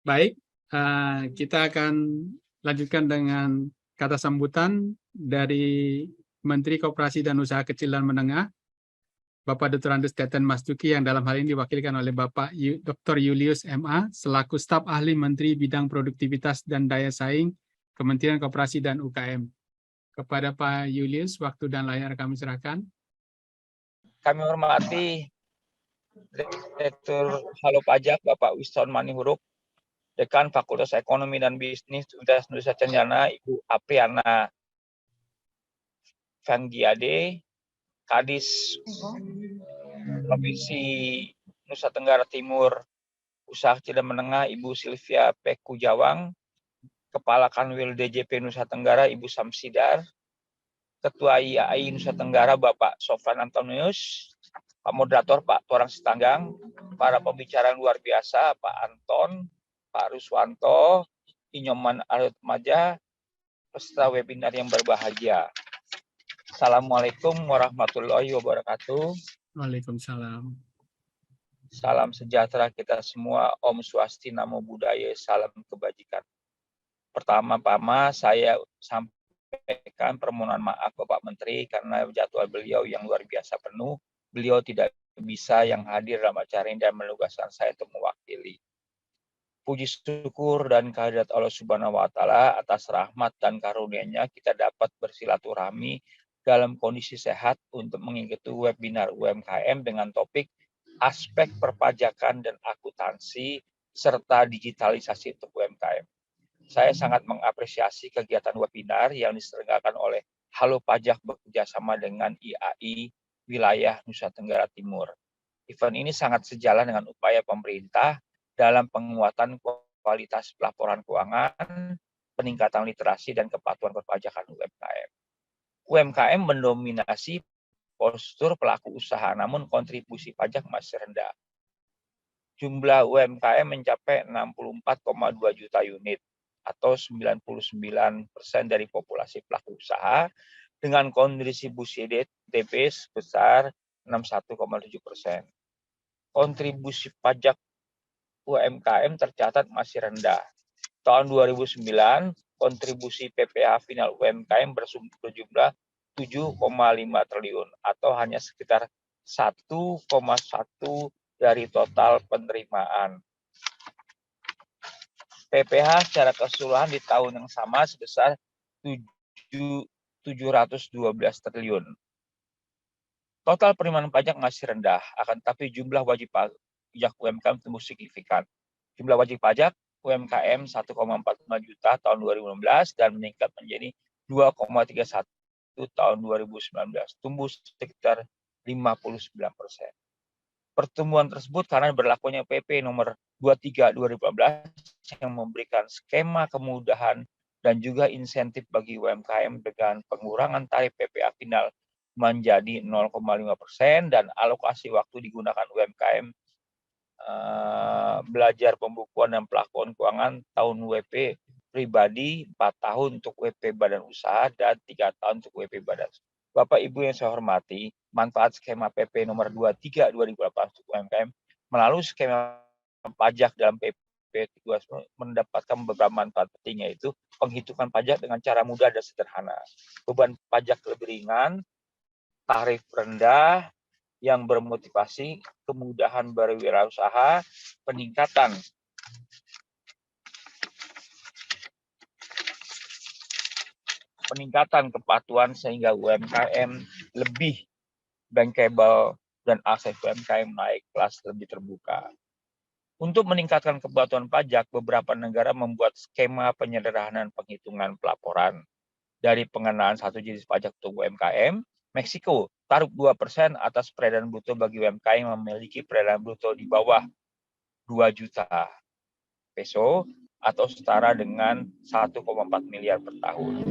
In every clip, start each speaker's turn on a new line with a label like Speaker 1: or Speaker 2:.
Speaker 1: Baik, kita akan lanjutkan dengan kata sambutan dari Menteri Koperasi dan Usaha Kecil dan Menengah, Bapak Dr. Andes Teten Mastuki, yang dalam hal ini diwakilkan oleh Bapak Dr. Julius MA, selaku staf ahli Menteri Bidang Produktivitas dan Daya Saing, Kementerian Koperasi dan UKM. Kepada Pak Julius, waktu dan layar kami serahkan.
Speaker 2: Kami hormati Direktur Halo Pajak Bapak Wiston Manihuruk, Dekan Fakultas Ekonomi dan Bisnis Universitas Nusa Tenggara Ibu Apriana Fanggiade, Kadis Provinsi Nusa Tenggara Timur Usaha Kecil dan Menengah Ibu Sylvia Peku Jawang, Kepala Kanwil DJP Nusa Tenggara Ibu Samsidar, Ketua IAI Nusa Tenggara Bapak Sofran Antonius, Pak Moderator Pak Torang Sitanggang, para pembicara luar biasa Pak Anton, Pak Ruswanto, Inyoman Arut Maja, peserta webinar yang berbahagia. Assalamualaikum warahmatullahi wabarakatuh.
Speaker 1: Waalaikumsalam.
Speaker 2: Salam sejahtera kita semua, Om Swasti Namo Buddhaya, salam kebajikan. Pertama-tama saya sampaikan permohonan maaf Bapak Menteri karena jadwal beliau yang luar biasa penuh. Beliau tidak bisa yang hadir dalam acara ini dan menugaskan saya untuk mewakili. Puji syukur dan kehadirat Allah Subhanahu wa Ta'ala atas rahmat dan karunia-Nya kita dapat bersilaturahmi dalam kondisi sehat untuk mengikuti webinar UMKM dengan topik aspek perpajakan dan akuntansi serta digitalisasi untuk UMKM. Saya sangat mengapresiasi kegiatan webinar yang diselenggarakan oleh Halo Pajak bekerjasama dengan IAI Wilayah Nusa Tenggara Timur. Event ini sangat sejalan dengan upaya pemerintah dalam penguatan kualitas pelaporan keuangan, peningkatan literasi dan kepatuhan perpajakan UMKM. UMKM mendominasi postur pelaku usaha, namun kontribusi pajak masih rendah. Jumlah UMKM mencapai 64,2 juta unit atau 99% dari populasi pelaku usaha dengan kontribusi DP sebesar 61,7%. Kontribusi pajak UMKM tercatat masih rendah. Tahun 2009, kontribusi PPh final UMKM berjumlah 7,5 triliun atau hanya sekitar 1,1 dari total penerimaan. PPh secara keseluruhan di tahun yang sama sebesar 712 triliun. Total penerimaan pajak masih rendah, akan tetapi jumlah wajib pajak UMKM tumbuh signifikan. Jumlah wajib pajak UMKM 1,45 juta tahun 2016 dan meningkat menjadi 2,31 tahun 2019, tumbuh sekitar 59%. Pertumbuhan tersebut karena berlakunya PP nomor 23 2014 yang memberikan skema kemudahan dan juga insentif bagi UMKM dengan pengurangan tarif PPh final menjadi 0,5% dan alokasi waktu digunakan UMKM belajar pembukuan dan pelakuan keuangan tahun WP pribadi 4 tahun untuk WP badan usaha dan 3 tahun untuk WP badan usaha. Bapak Ibu yang saya hormati, manfaat skema PP nomor 23 2018 untuk UMKM melalui skema pajak dalam PP mendapatkan beberapa manfaat penting, yaitu penghitungan pajak dengan cara mudah dan sederhana, beban pajak lebih ringan, tarif rendah yang bermotivasi, kemudahan berwirausaha, peningkatan kepatuhan sehingga UMKM lebih bankable dan akses UMKM naik kelas lebih terbuka. Untuk meningkatkan kepatuhan pajak, beberapa negara membuat skema penyederhanaan penghitungan pelaporan dari pengenaan satu jenis pajak untuk UMKM. Meksiko taruh 2% atas peredaran bruto bagi UMKM yang memiliki peredaran bruto di bawah 2 juta peso atau setara dengan 1,4 miliar per tahun.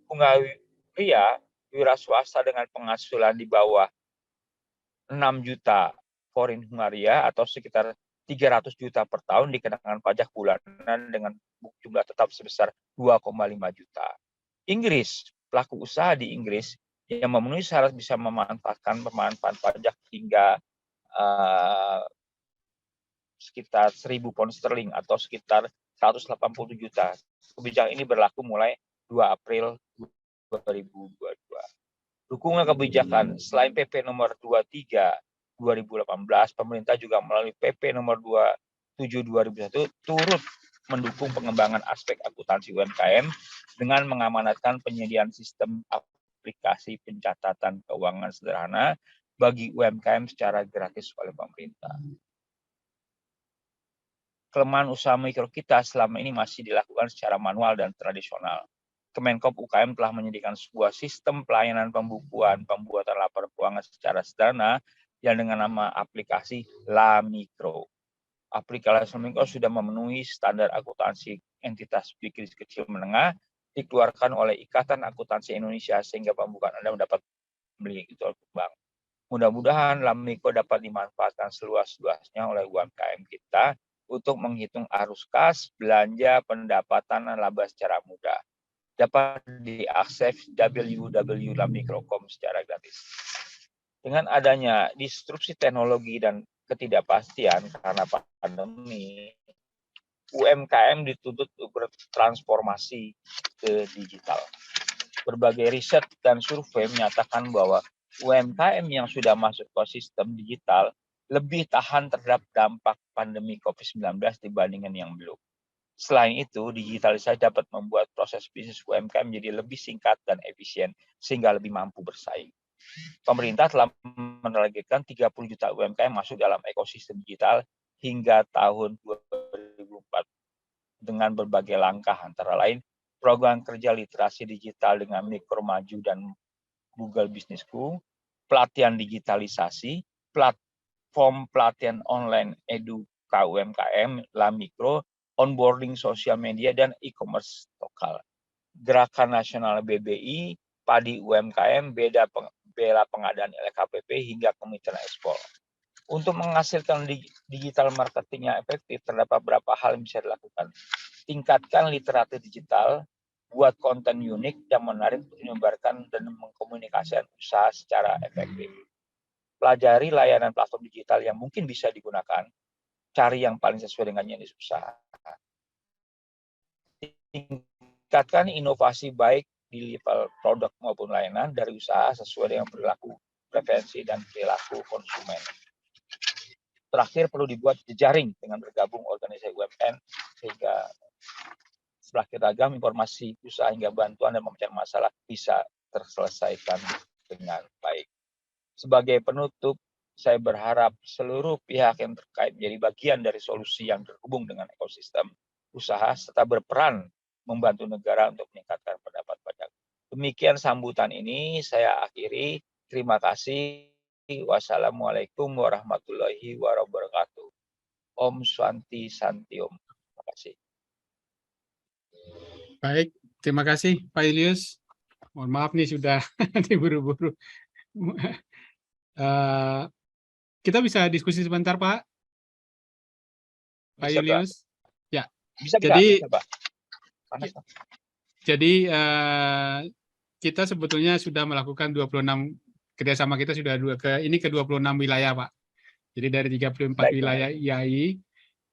Speaker 2: Hungaria, wira swasta dengan penghasilan di bawah 6 juta forin Hungaria atau sekitar 300 juta per tahun dikenakan pajak bulanan dengan jumlah tetap sebesar 2,5 juta. Inggris, pelaku usaha di Inggris yang memenuhi syarat bisa memanfaatkan pemanfaatan pajak hingga sekitar 1.000 pound sterling atau sekitar 180 juta. Kebijakan ini berlaku mulai 2 April 2022. Dukungan kebijakan selain PP nomor 23 2018, pemerintah juga melalui PP nomor 27 2001 turut mendukung pengembangan aspek akuntansi UMKM dengan mengamanatkan penyediaan sistem aplikasi pencatatan keuangan sederhana bagi UMKM secara gratis oleh pemerintah. Kelemahan usaha mikro kita selama ini masih dilakukan secara manual dan tradisional. Kemenkop UKM telah menyediakan sebuah sistem pelayanan pembukuan pembuatan laporan keuangan secara sederhana yang dengan nama aplikasi La Mikro. Aplikasi La Mikro sudah memenuhi standar akuntansi entitas bisnis kecil menengah dikeluarkan oleh Ikatan Akuntansi Indonesia sehingga pembukaan Anda mendapat memiliki bank. Mudah-mudahan La Mikro dapat dimanfaatkan seluas-luasnya oleh UMKM kita untuk menghitung arus kas, belanja, pendapatan, dan laba secara mudah. Dapat diakses www.lamikro.com secara gratis. Dengan adanya disrupsi teknologi dan ketidakpastian karena pandemi, UMKM dituntut untuk bertransformasi ke digital. Berbagai riset dan survei menyatakan bahwa UMKM yang sudah masuk ke sistem digital lebih tahan terhadap dampak pandemi COVID-19 dibandingkan yang belum. Selain itu, digitalisasi dapat membuat proses bisnis UMKM menjadi lebih singkat dan efisien, sehingga lebih mampu bersaing. Pemerintah telah menargetkan 30 juta UMKM masuk dalam ekosistem digital hingga tahun 2004 dengan berbagai langkah, antara lain program kerja literasi digital dengan Mikro Maju dan Google Businessku, pelatihan digitalisasi, platform pelatihan online Eduka UMKM, La Mikro, onboarding sosial media, dan e-commerce lokal. Gerakan Nasional BBI, Padi UMKM, bela pengadaan LKPP, hingga kemitraan ekspor. Untuk menghasilkan digital marketing yang efektif, terdapat beberapa hal yang bisa dilakukan. Tingkatkan literasi digital, buat konten unik yang menarik untuk menyebarkan dan mengkomunikasikan usaha secara efektif. Pelajari layanan platform digital yang mungkin bisa digunakan, cari yang paling sesuai dengan jenis usaha. Tingkatkan inovasi baik di level produk maupun layanan dari usaha sesuai dengan perilaku, preferensi, dan perilaku konsumen. Terakhir, perlu dibuat jejaring dengan bergabung organisasi UMKM sehingga semakin ragam informasi usaha hingga bantuan dan pemecahkan masalah bisa terselesaikan dengan baik. Sebagai penutup, saya berharap seluruh pihak yang terkait menjadi bagian dari solusi yang terhubung dengan ekosistem usaha serta berperan membantu negara untuk meningkatkan pendapat pajak. Demikian sambutan ini saya akhiri. Terima kasih. Wassalamualaikum warahmatullahi wabarakatuh. Om Swanti Santi Om. Terima kasih.
Speaker 1: Baik, terima kasih Pak Ilyus. Mohon maaf nih sudah diburu-buru. Kita bisa diskusi sebentar, Pak? Pak
Speaker 2: Bisa,
Speaker 1: Ilyus? Ya.
Speaker 2: Bisa,
Speaker 1: jadi,
Speaker 2: Pak. Panas, Pak.
Speaker 1: Jadi kita sebetulnya sudah melakukan 26 kerjasama kita sudah ini ke 26 wilayah, Pak. Jadi dari 34 wilayah IAI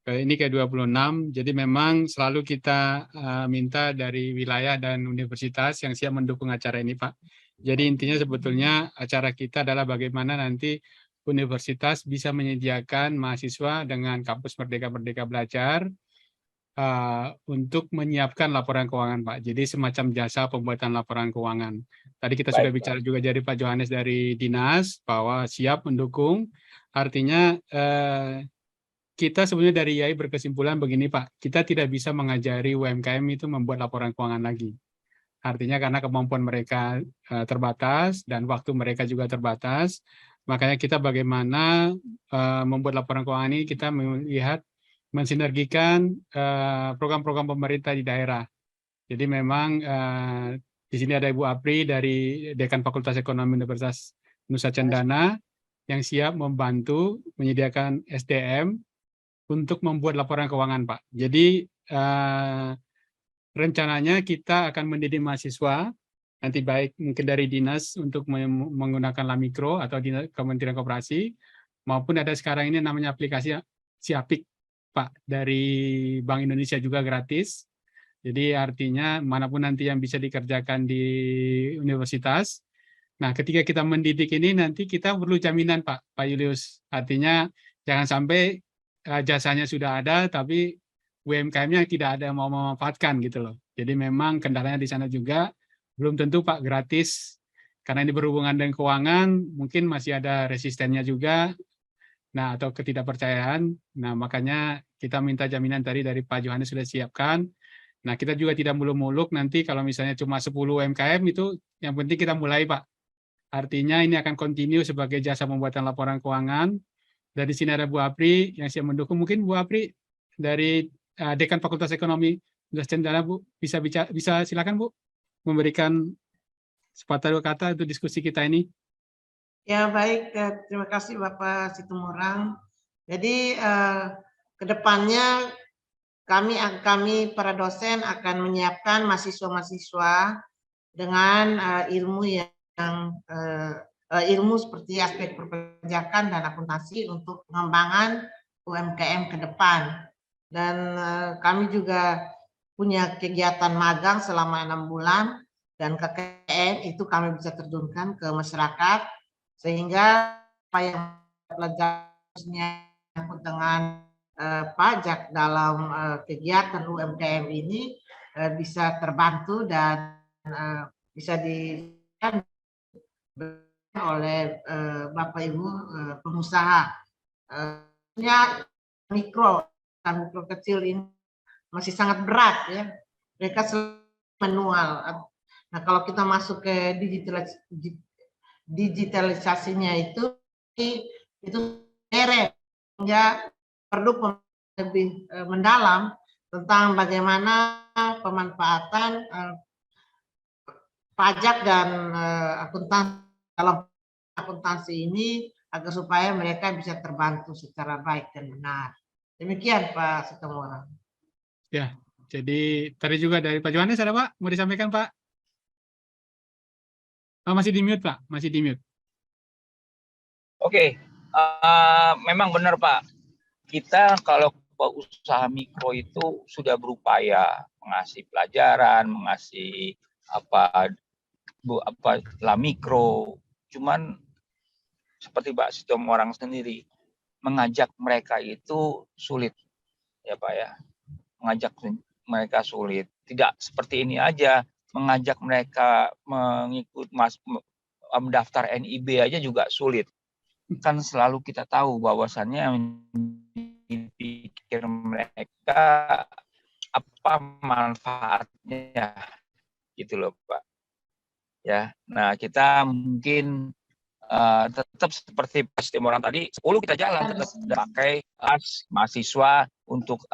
Speaker 1: ini ke 26. Jadi memang selalu kita minta dari wilayah dan universitas yang siap mendukung acara ini, Pak. Jadi intinya sebetulnya acara kita adalah bagaimana nanti universitas bisa menyediakan mahasiswa dengan kampus Merdeka Belajar untuk menyiapkan laporan keuangan, Pak. Jadi semacam jasa pembuatan laporan keuangan. Tadi kita sudah bicara juga dari Pak Johannes dari Dinas bahwa siap mendukung. Artinya kita sebenarnya dari IAI berkesimpulan begini, Pak. Kita tidak bisa mengajari UMKM itu membuat laporan keuangan lagi. Artinya karena kemampuan mereka terbatas dan waktu mereka juga terbatas. Makanya kita bagaimana membuat laporan keuangan ini, kita melihat mensinergikan program-program pemerintah di daerah. Jadi memang di sini ada Ibu Apri dari Dekan Fakultas Ekonomi Universitas Nusa Cendana yang siap membantu menyediakan SDM untuk membuat laporan keuangan, Pak. Jadi rencananya kita akan mendidik mahasiswa, nanti baik mungkin dari dinas untuk menggunakan La Mikro atau Kementerian Koperasi, maupun ada sekarang ini namanya aplikasi Siapik. Pak, dari Bank Indonesia juga gratis. Jadi artinya manapun nanti yang bisa dikerjakan di universitas. Nah, ketika kita mendidik ini nanti kita perlu jaminan Pak Julius. Artinya jangan sampai jasanya sudah ada tapi UMKM-nya tidak ada yang mau memanfaatkan gitu loh. Jadi memang kendalanya di sana juga belum tentu Pak gratis karena ini berhubungan dengan keuangan, mungkin masih ada resistennya juga. Nah, atau ketidakpercayaan. Nah, makanya kita minta jaminan tadi dari Pak Johannes sudah siapkan. Nah, kita juga tidak muluk-muluk nanti kalau misalnya cuma 10 UMKM itu yang penting kita mulai, Pak. Artinya ini akan continue sebagai jasa pembuatan laporan keuangan. Dari sini ada Bu Apri yang siap mendukung. Mungkin Bu Apri dari Dekan Fakultas Ekonomi Universitas Cendana, Bu, bisa silakan Bu memberikan sepatah dua kata untuk diskusi kita ini.
Speaker 3: Ya baik, terima kasih Bapak Situmorang. Jadi kedepannya kami para dosen akan menyiapkan mahasiswa-mahasiswa dengan ilmu ilmu seperti aspek perpajakan dan akuntansi untuk pengembangan UMKM ke depan. Dan kami juga punya kegiatan magang selama 6 bulan dan KKN itu kami bisa terjunkan ke masyarakat sehingga apa yang pelajarnya dengan pajak dalam kegiatan UMKM ini bisa terbantu dan bisa dilakukan oleh Bapak Ibu pengusaha. Mikro dan mikro kecil ini masih sangat berat ya. Mereka manual. Nah, kalau kita masuk ke digitalisasinya itu sehingga perlu lebih mendalam tentang bagaimana pemanfaatan pajak dan akuntansi dalam akuntansi ini agar supaya mereka bisa terbantu secara baik dan benar. Demikian Pak Situmorang.
Speaker 1: Ya, jadi tadi juga dari Pak Johannes ada Pak, mau disampaikan Pak? Oh, masih di mute Pak, masih di mute.
Speaker 2: Oke, memang benar Pak. Kita kalau usaha mikro itu sudah berupaya mengasih pelajaran, mengasih lah mikro. Cuman seperti Pak Situmorang sendiri mengajak mereka itu sulit, ya Pak ya. Mengajak mereka sulit. Tidak seperti ini aja, mengajak mereka mendaftar NIB aja juga sulit. Kan selalu kita tahu bahwasannya yang dipikir mereka apa manfaatnya gitu loh Pak. Ya, nah kita mungkin tetap seperti Pak Situmorang tadi, 10 kita jalan tetap pakai mahasiswa untuk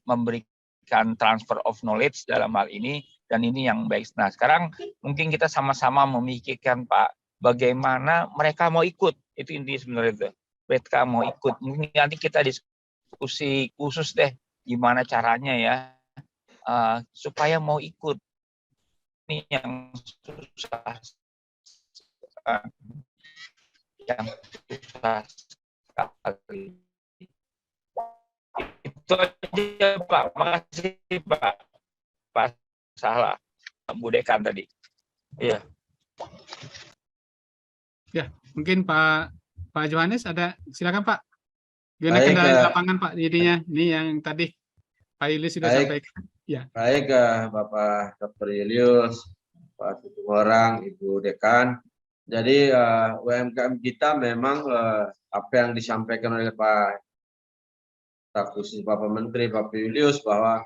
Speaker 2: memberikan transfer of knowledge dalam hal ini, dan ini yang baik. Nah sekarang mungkin kita sama-sama memikirkan Pak, bagaimana mereka mau ikut, itu intinya sebenarnya itu. Mereka mau ikut, mungkin nanti kita diskusi khusus deh, gimana caranya ya, supaya mau ikut. Ini yang susah. Yang susah sekali. Itu aja Pak, makasih Pak salah Bu Dekan tadi. Iya.
Speaker 1: Ya, mungkin Pak Johannes ada, silakan Pak. Gimana
Speaker 4: Baik,
Speaker 1: kendala di lapangan Pak jadinya? Ini yang tadi Pak Julius sudah sampaikan. Ya.
Speaker 4: Baik, Bapak Dr. Julius, Pak Situmorang, Ibu Dekan. Jadi UMKM kita memang apa yang disampaikan oleh Pak staf khusus Bapak Menteri, Bapak Julius, bahwa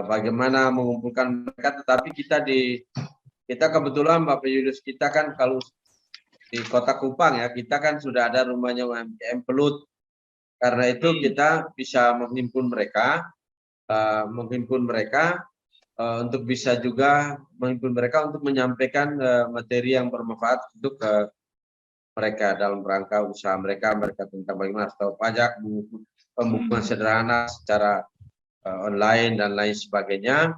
Speaker 4: bagaimana mengumpulkan mereka, tetapi kita kebetulan Bapak Julius kita kan kalau di Kota Kupang ya, kita kan sudah ada rumahnya UMKM Pelut. Karena itu kita bisa menghimpun mereka untuk bisa juga menghimpun mereka untuk menyampaikan materi yang bermanfaat untuk mereka dalam rangka usaha mereka tentang bagaimana tahu pajak, pembukuan sederhana secara online dan lain sebagainya.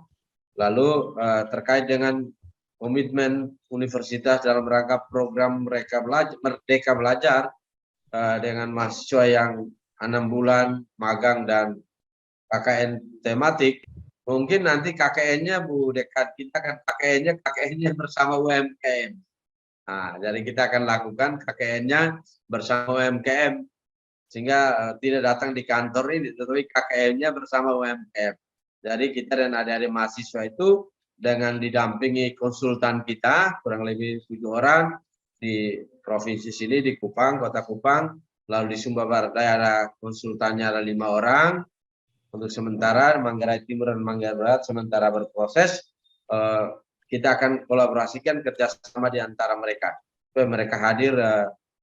Speaker 4: Lalu terkait dengan komitmen universitas dalam rangka program mereka Merdeka Belajar dengan mahasiswa yang 6 bulan magang dan KKN tematik, mungkin nanti KKN-nya Bu Dekan, kita kan KKN-nya bersama UMKM. Nah, jadi kita akan lakukan KKN-nya bersama UMKM, sehingga tidak datang di kantor ini, tetapi KKN-nya bersama UMKM. Jadi kita dan adik-adik mahasiswa itu dengan didampingi konsultan kita, kurang lebih 7 orang, di provinsi sini, di Kupang, Kota Kupang, lalu di Sumba Barat Daya ada konsultannya ada 5 orang, untuk sementara Manggarai Timur dan Manggarai Barat sementara berproses, kita akan kolaborasikan kerjasama di antara mereka, supaya mereka hadir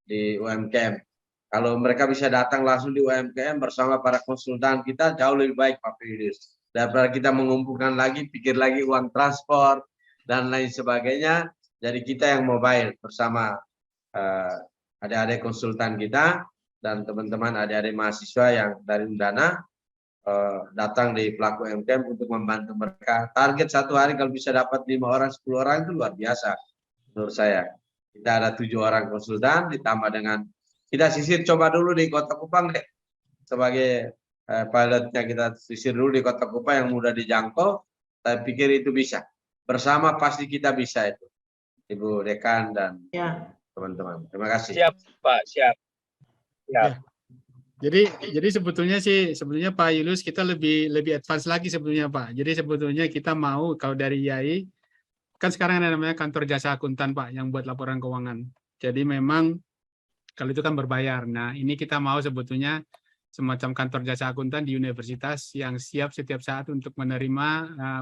Speaker 4: di UMKM. Kalau mereka bisa datang langsung di UMKM bersama para konsultan kita, jauh lebih baik Pak Firdaus. Daripada kita mengumpulkan lagi, pikir lagi uang transport dan lain sebagainya. Jadi kita yang mobile bersama adik-adik konsultan kita dan teman-teman adik-adik mahasiswa yang dari Undana datang di pelaku UMKM untuk membantu mereka. Target satu hari kalau bisa dapat 5 orang, 10 orang itu luar biasa menurut saya. Kita ada 7 orang konsultan ditambah dengan kita sisir coba dulu di Kota Kupang deh. Sebagai pilotnya kita sisir dulu di Kota Kupang yang mudah dijangkau. Saya pikir itu bisa. Bersama pasti kita bisa itu. Ibu Dekan dan teman-teman. Terima kasih.
Speaker 2: Siap, Pak. Siap.
Speaker 1: Ya. Jadi sebetulnya Pak Julius kita lebih advance lagi sebetulnya Pak. Jadi sebetulnya kita mau kalau dari IAI kan sekarang ada namanya kantor jasa akuntan Pak yang buat laporan keuangan. Jadi memang kalau itu kan berbayar. Nah, ini kita mau sebetulnya semacam kantor jasa akuntan di universitas yang siap setiap saat untuk menerima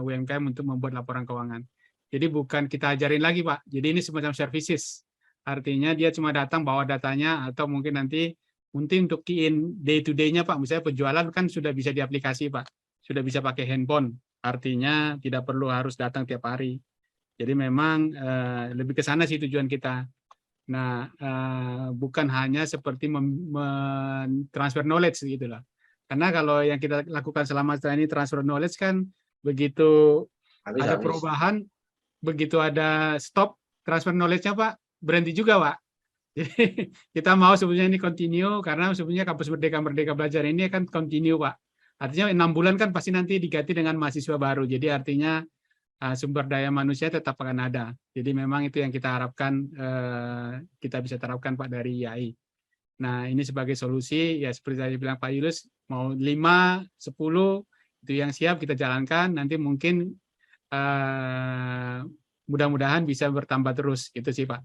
Speaker 1: UMKM untuk membuat laporan keuangan. Jadi bukan kita ajarin lagi, Pak. Jadi ini semacam services. Artinya dia cuma datang bawa datanya atau mungkin nanti untuk key-in day to day-nya, Pak. Misalnya penjualan kan sudah bisa di aplikasi, Pak. Sudah bisa pakai handphone. Artinya tidak perlu harus datang tiap hari. Jadi memang lebih ke sana sih tujuan kita. Nah, bukan hanya seperti transfer knowledge gitu lah. Karena kalau yang kita lakukan selama ini transfer knowledge kan begitu ada perubahan, begitu ada stop transfer knowledge-nya Pak, berhenti juga Pak. Jadi kita mau sebenarnya ini continue karena sebenarnya kampus Merdeka Belajar ini kan continue Pak. Artinya 6 bulan kan pasti nanti diganti dengan mahasiswa baru. Jadi artinya sumber daya manusia tetap akan ada. Jadi memang itu yang kita harapkan kita bisa terapkan Pak dari IAI. Nah ini sebagai solusi ya seperti tadi bilang Pak Julius mau 5, 10 itu yang siap kita jalankan. Nanti mungkin mudah-mudahan bisa bertambah terus gitu sih Pak.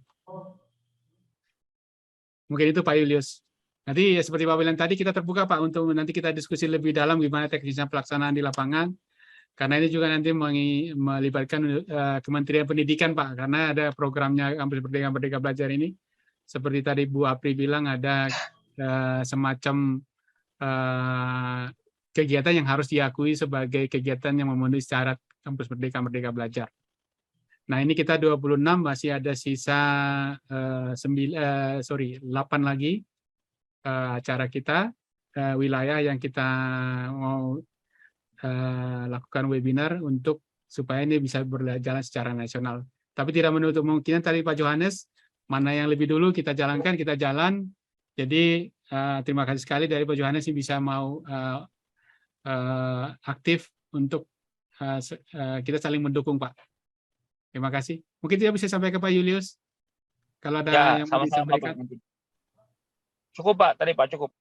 Speaker 1: Mungkin itu Pak Julius. Nanti ya seperti Pak bilang tadi kita terbuka Pak untuk nanti kita diskusi lebih dalam gimana teknisnya pelaksanaan di lapangan. Karena ini juga nanti melibatkan Kementerian Pendidikan, Pak. Karena ada programnya Kampus Merdeka Belajar ini. Seperti tadi Bu Apri bilang, ada semacam kegiatan yang harus diakui sebagai kegiatan yang memenuhi syarat Kampus Merdeka Belajar. Nah, ini kita 26, masih ada sisa 8 lagi acara kita, wilayah yang kita mau lakukan webinar untuk supaya ini bisa berjalan secara nasional. Tapi tidak menutup kemungkinan tadi Pak Johannes, mana yang lebih dulu kita jalankan, kita jalan. Jadi terima kasih sekali dari Pak Johannes yang bisa mau aktif untuk kita saling mendukung Pak. Terima kasih. Mungkin tidak bisa sampai ke Pak Julius. Kalau ada yang mau disampaikan.
Speaker 2: Cukup Pak, tadi Pak cukup.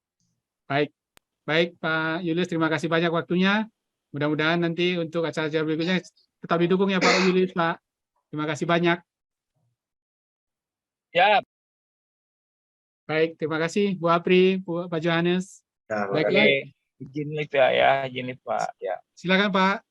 Speaker 1: Baik Pak Julius, terima kasih banyak waktunya. Mudah-mudahan nanti untuk acara-acara berikutnya tetap didukung ya Pak Julius, Pak. Terima kasih banyak.
Speaker 2: Ya.
Speaker 1: Baik, terima kasih Bu Apri, Pak Johannes.
Speaker 4: Ya,
Speaker 1: baiklah.
Speaker 2: Izin lift ya, izin lift Pak. Ya.
Speaker 1: Silakan Pak.